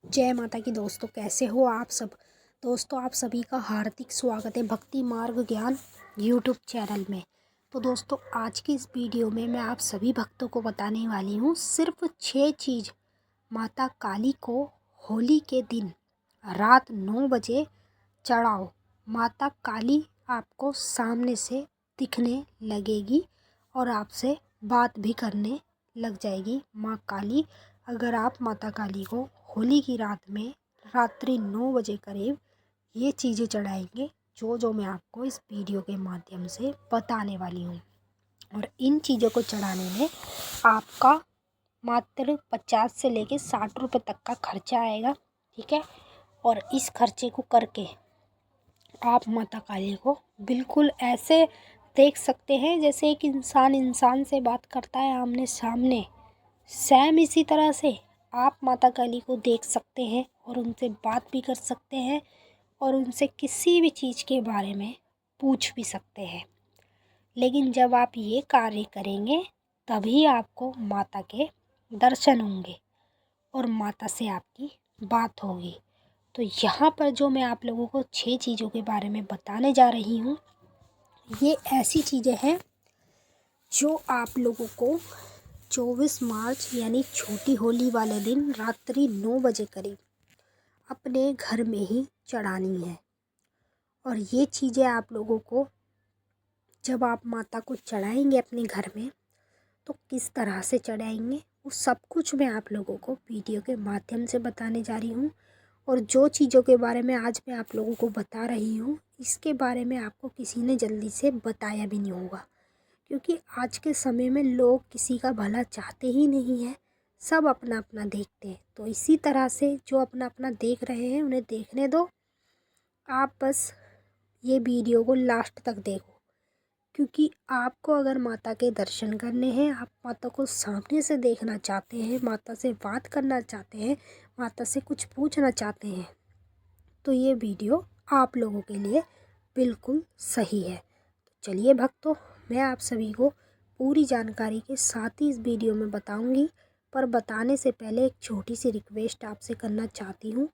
जय माता की दोस्तों, कैसे हो आप सब। दोस्तों, आप सभी का हार्दिक स्वागत है भक्ति मार्ग ज्ञान यूट्यूब चैनल में। तो दोस्तों, आज की इस वीडियो में मैं आप सभी भक्तों को बताने वाली हूँ सिर्फ 6 चीज़ माता काली को होली के दिन रात 9 बजे चढ़ाओ। माता काली आपको सामने से दिखने लगेगी और आपसे बात भी करने लग जाएगी। माँ काली, अगर आप माता काली को होली की रात में रात्रि 9 बजे करीब ये चीज़ें चढ़ाएंगे जो जो मैं आपको इस वीडियो के माध्यम से बताने वाली हूँ। और इन चीज़ों को चढ़ाने में आपका मात्र 50 से लेके 60 रुपये तक का खर्चा आएगा, ठीक है। और इस खर्चे को करके आप माता काली को बिल्कुल ऐसे देख सकते हैं जैसे एक इंसान इंसान से बात करता है आमने सामने। सेम इसी तरह से आप माता काली को देख सकते हैं और उनसे बात भी कर सकते हैं और उनसे किसी भी चीज़ के बारे में पूछ भी सकते हैं। लेकिन जब आप ये कार्य करेंगे तभी आपको माता के दर्शन होंगे और माता से आपकी बात होगी। तो यहाँ पर जो मैं आप लोगों को 6 चीज़ों के बारे में बताने जा रही हूँ, ये ऐसी चीज़ें हैं जो आप लोगों को 24 मार्च यानी छोटी होली वाले दिन रात्रि 9 बजे करीब अपने घर में ही चढ़ानी है। और ये चीज़ें आप लोगों को जब आप माता को चढ़ाएंगे अपने घर में तो किस तरह से चढ़ाएंगे वो सब कुछ मैं आप लोगों को वीडियो के माध्यम से बताने जा रही हूँ। और जो चीज़ों के बारे में आज मैं आप लोगों को बता रही हूँ इसके बारे में आपको किसी ने जल्दी से बताया भी नहीं होगा, क्योंकि आज के समय में लोग किसी का भला चाहते ही नहीं है, सब अपना अपना देखते हैं। तो इसी तरह से जो अपना अपना देख रहे हैं उन्हें देखने दो। आप बस ये वीडियो को लास्ट तक देखो, क्योंकि आपको अगर माता के दर्शन करने हैं, आप माता को सामने से देखना चाहते हैं, माता से बात करना चाहते हैं, माता से कुछ पूछना चाहते हैं, तो ये वीडियो आप लोगों के लिए बिल्कुल सही है। तो चलिए भक्तों, मैं आप सभी को पूरी जानकारी के साथ ही इस वीडियो में बताऊंगी, पर बताने से पहले एक छोटी सी रिक्वेस्ट आपसे करना चाहती हूँ।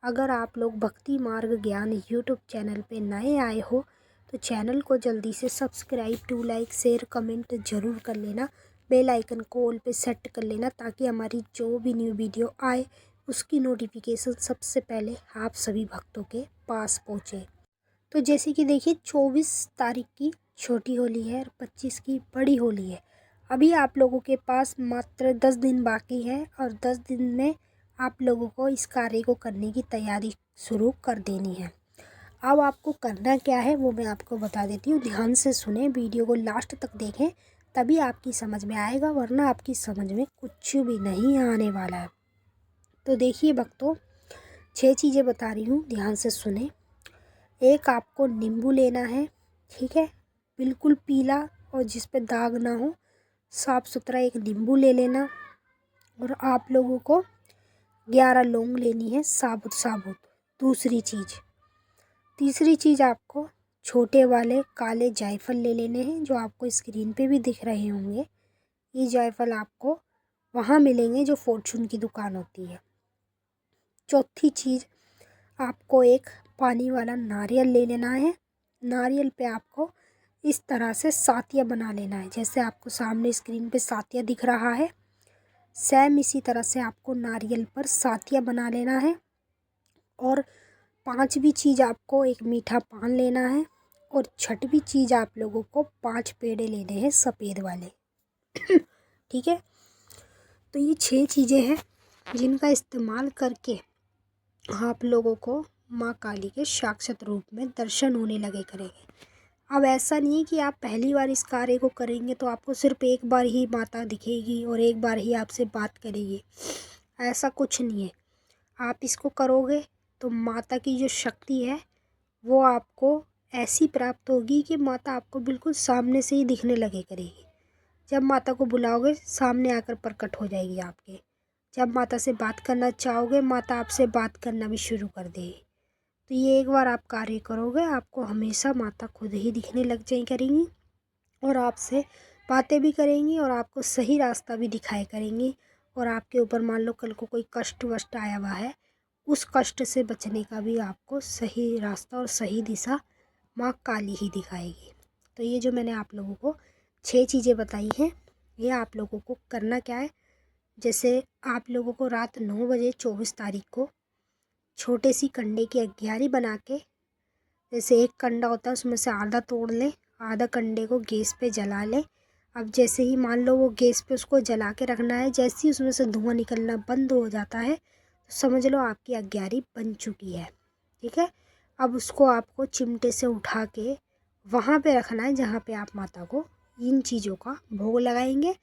अगर आप लोग भक्ति मार्ग ज्ञान यूट्यूब चैनल पे नए आए हो तो चैनल को जल्दी से subscribe to like share comment ज़रूर कर लेना। बेल आइकन को ऑल पे सेट कर लेना ताकि हमारी जो भी न्यू वीडियो आए उसकी नोटिफिकेशन सबसे पहले आप सभी भक्तों के पास पहुँचे। तो जैसे कि देखिए, 24 तारीख की छोटी होली है और 25 की बड़ी होली है। अभी आप लोगों के पास मात्र 10 दिन बाकी है और 10 दिन में आप लोगों को इस कार्य को करने की तैयारी शुरू कर देनी है। अब आपको करना क्या है वो मैं आपको बता देती हूँ। ध्यान से सुने, वीडियो को लास्ट तक देखें, तभी आपकी समझ में आएगा, वरना आपकी समझ में कुछ भी नहीं आने वाला है। तो देखिए भक्तों, 6 चीज़ें बता रही हूँ, ध्यान से सुने। एक आपको नींबू लेना है, ठीक है, बिल्कुल पीला और जिस पे दाग ना हो, साफ़ सुथरा एक नींबू ले लेना। और आप लोगों को 11 लौंग लेनी है, साबुत साबुत। दूसरी चीज़, तीसरी चीज़ आपको छोटे वाले काले जायफल ले लेने हैं, जो आपको स्क्रीन पे भी दिख रहे होंगे। ये जायफल आपको वहाँ मिलेंगे जो फॉर्चून की दुकान होती है। चौथी चीज़, आपको एक पानी वाला नारियल ले लेना है। नारियल पे आपको इस तरह से सातिया बना लेना है, जैसे आपको सामने स्क्रीन पे सातिया दिख रहा है, सेम इसी तरह से आपको नारियल पर सातिया बना लेना है। और पांचवी चीज़, आपको एक मीठा पान लेना है। और छठवीं चीज़, आप लोगों को 5 पेड़े लेने हैं सफ़ेद वाले। ठीक है, तो ये 6 चीज़ें हैं जिनका इस्तेमाल करके आप लोगों को माँ काली के साक्षात रूप में दर्शन होने लगे करेंगे। अब ऐसा नहीं है कि आप पहली बार इस कार्य को करेंगे तो आपको सिर्फ एक बार ही माता दिखेगी और एक बार ही आपसे बात करेगी, ऐसा कुछ नहीं है। आप इसको करोगे तो माता की जो शक्ति है वो आपको ऐसी प्राप्त होगी कि माता आपको बिल्कुल सामने से ही दिखने लगे करेगी। जब माता को बुलाओगे सामने आकर प्रकट हो जाएगी आपके। जब माता से बात करना चाहोगे माता आपसे बात करना भी शुरू कर देगी। तो ये एक बार आप कार्य करोगे, आपको हमेशा माता खुद ही दिखने लग जाए करेंगी और आपसे बातें भी करेंगी और आपको सही रास्ता भी दिखाया करेंगी। और आपके ऊपर मान लो कल को कोई कष्ट वष्ट आया हुआ है, उस कष्ट से बचने का भी आपको सही रास्ता और सही दिशा माँ काली ही दिखाएगी। तो ये जो मैंने आप लोगों को 6 चीज़ें बताई हैं, ये आप लोगों को करना क्या है, जैसे आप लोगों को रात 9 बजे 24 तारीख को छोटे सी कंडे की अग्यारी बना के, जैसे एक कंडा होता है उसमें से आधा तोड़ लें, आधा कंडे को गैस पे जला लें। अब जैसे ही मान लो वो गैस पे उसको जला के रखना है, जैसे ही उसमें से धुआं निकलना बंद हो जाता है तो समझ लो आपकी अग्यारी बन चुकी है। ठीक है। अब उसको आपको चिमटे से उठा के वहाँ पे रखना है जहाँ पे आप माता को इन चीज़ों का भोग लगाएंगे।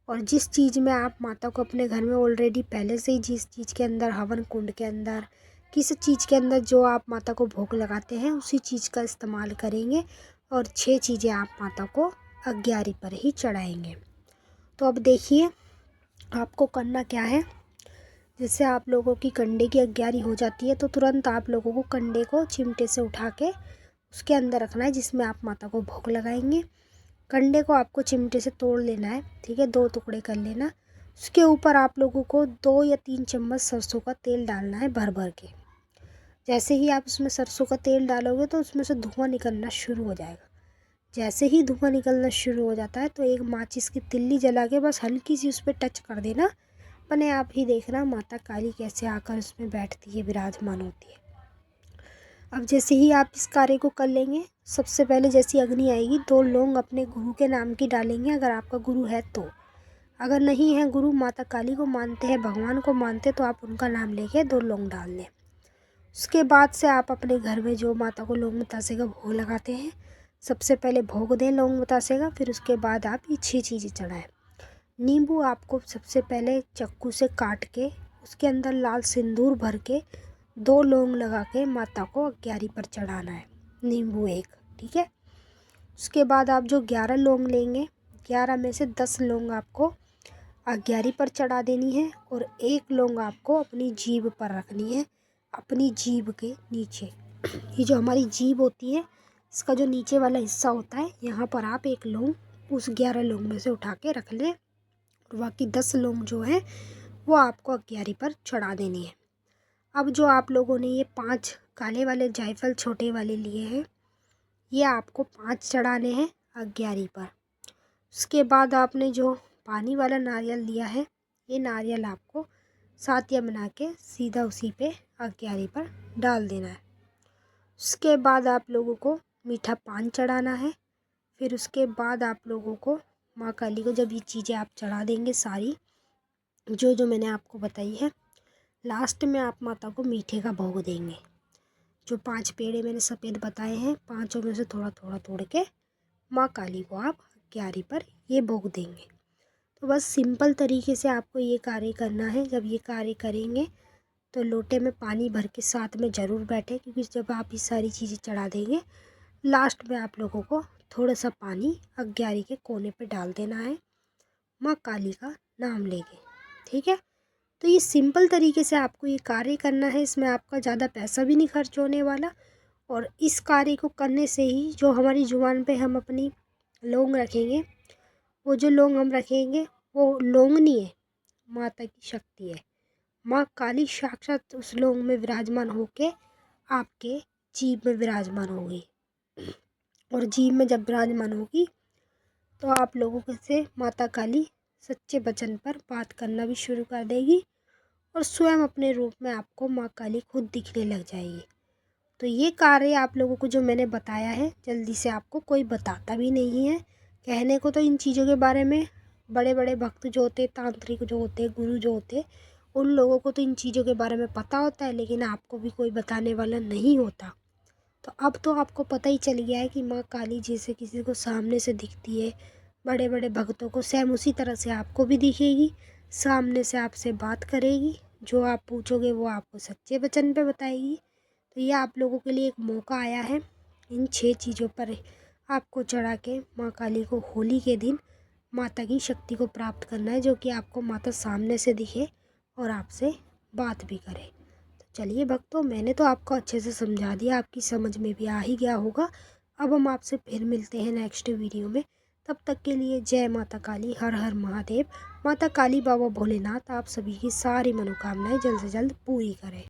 और जिस चीज़ में आप माता को अपने घर में ऑलरेडी पहले से ही जिस चीज़ के अंदर हवन कुंड के अंदर किस चीज़ के अंदर जो आप माता को भोग लगाते हैं उसी चीज़ का इस्तेमाल करेंगे और 6 चीज़ें आप माता को अग्यारी पर ही चढ़ाएंगे। तो अब देखिए आपको करना क्या है। जैसे आप लोगों की कंडे की अग्यारी हो जाती है तो तुरंत आप लोगों को कंडे को चिमटे से उठा के उसके अंदर रखना है जिसमें आप माता को भोग लगाएंगे। कंडे को आपको चिमटे से तोड़ लेना है, ठीक है, 2 टुकड़े कर लेना। उसके ऊपर आप लोगों को 2 या 3 चम्मच सरसों का तेल डालना है भर भर के। जैसे ही आप उसमें सरसों का तेल डालोगे तो उसमें से धुआं निकलना शुरू हो जाएगा। जैसे ही धुआं निकलना शुरू हो जाता है तो एक माचिस की तिल्ली जला के बस हल्की सी उस पर टच कर देना। अपने आप ही देखना माता काली कैसे आकर उसमें बैठती है, विराजमान होती है। अब जैसे ही आप इस कार्य को कर लेंगे, सबसे पहले जैसी अग्नि आएगी 2 लौंग अपने गुरु के नाम की डालेंगे, अगर आपका गुरु है तो। अगर नहीं है गुरु, माता काली को मानते हैं, भगवान को मानते हैं, तो आप उनका नाम लेके 2 लौंग डाल दें। उसके बाद से आप अपने घर में जो माता को लौंग बतासे का भोग लगाते हैं, सबसे पहले भोग दें लौंग बतासे का, फिर उसके बाद आप ये 6 चीज़ें चढ़ाएँ। नींबू आपको सबसे पहले चक्कू से काट के उसके अंदर लाल सिंदूर भर के 2 लौंग लगा के माता को अग्यारी पर चढ़ाना है, नींबू एक, ठीक है। उसके बाद आप जो 11 लौंग लेंगे, 11 में से 10 लौंग आपको अग्यारी पर चढ़ा देनी है और 1 लौंग आपको अपनी जीभ पर रखनी है, अपनी जीभ के नीचे। ये जो हमारी जीभ होती है, इसका जो नीचे वाला हिस्सा होता है, यहाँ पर आप 1 लौंग उस 11 लौंग में से उठा के रख लें और बाकी 10 लौंग जो है वो आपको अग्यारी पर चढ़ा देनी है। अब जो आप लोगों ने ये 5 काले वाले जायफल छोटे वाले लिए हैं, ये आपको 5 चढ़ाने हैं अग्यारी पर। उसके बाद आपने जो पानी वाला नारियल लिया है, ये नारियल आपको सातिया बना के सीधा उसी पे अग्यारी पर डाल देना है। उसके बाद आप लोगों को मीठा पान चढ़ाना है। फिर उसके बाद आप लोगों को माँ काली को जब ये चीज़ें आप चढ़ा देंगे सारी जो जो मैंने आपको बताई है, लास्ट में आप माता को मीठे का भोग देंगे। जो 5 पेड़े मैंने सफ़ेद बताए हैं, 5 में से थोड़ा थोड़ा तोड़ के माँ काली को आप अग्यारी पर ये भोग देंगे। तो बस सिंपल तरीके से आपको ये कार्य करना है। जब ये कार्य करेंगे तो लोटे में पानी भर के साथ में ज़रूर बैठे, क्योंकि जब आप ये सारी चीज़ें चढ़ा देंगे लास्ट में आप लोगों को थोड़ा सा पानी अग्यारी के कोने पे डाल देना है माँ काली का नाम लेके, ठीक है। तो ये सिंपल तरीके से आपको ये कार्य करना है, इसमें आपका ज़्यादा पैसा भी नहीं खर्च होने वाला। और इस कार्य को करने से ही जो हमारी जुबान पे हम अपनी लौंग रखेंगे, वो जो लौंग हम रखेंगे वो लौंग नहीं है, माता की शक्ति है। माँ काली साक्षात उस लौंग में विराजमान होके आपके जीभ में विराजमान होगी। और जीभ में जब विराजमान होगी तो आप लोगों से माता काली सच्चे वचन पर बात करना भी शुरू कर देगी और स्वयं अपने रूप में आपको माँ काली खुद दिखने लग जाएगी। तो ये कार्य आप लोगों को जो मैंने बताया है, जल्दी से आपको कोई बताता भी नहीं है। कहने को तो इन चीज़ों के बारे में बड़े बड़े भक्त जो होते, तांत्रिक जो होते, गुरु जो होते, उन लोगों को तो इन चीज़ों के बारे में पता होता है, लेकिन आपको भी कोई बताने वाला नहीं होता। तो अब तो आपको पता ही चल गया है कि माँ काली जैसे किसी को सामने से दिखती है, बड़े बड़े भक्तों को सेम उसी तरह से आपको भी दिखेगी, सामने से आपसे बात करेगी, जो आप पूछोगे वो आपको सच्चे वचन पे बताएगी। तो ये आप लोगों के लिए एक मौका आया है, इन 6 चीज़ों पर आपको चढ़ा के माँ काली को होली के दिन माता की शक्ति को प्राप्त करना है, जो कि आपको माता सामने से दिखे और आपसे बात भी करे। तो चलिए भक्तों, मैंने तो आपको अच्छे से समझा दिया, आपकी समझ में भी आ ही गया होगा। अब हम आपसे फिर मिलते हैं नेक्स्ट वीडियो में। तब तक के लिए जय माता काली, हर हर महादेव। माता काली बाबा भोलेनाथ आप सभी की सारी मनोकामनाएं जल्द से जल्द पूरी करें।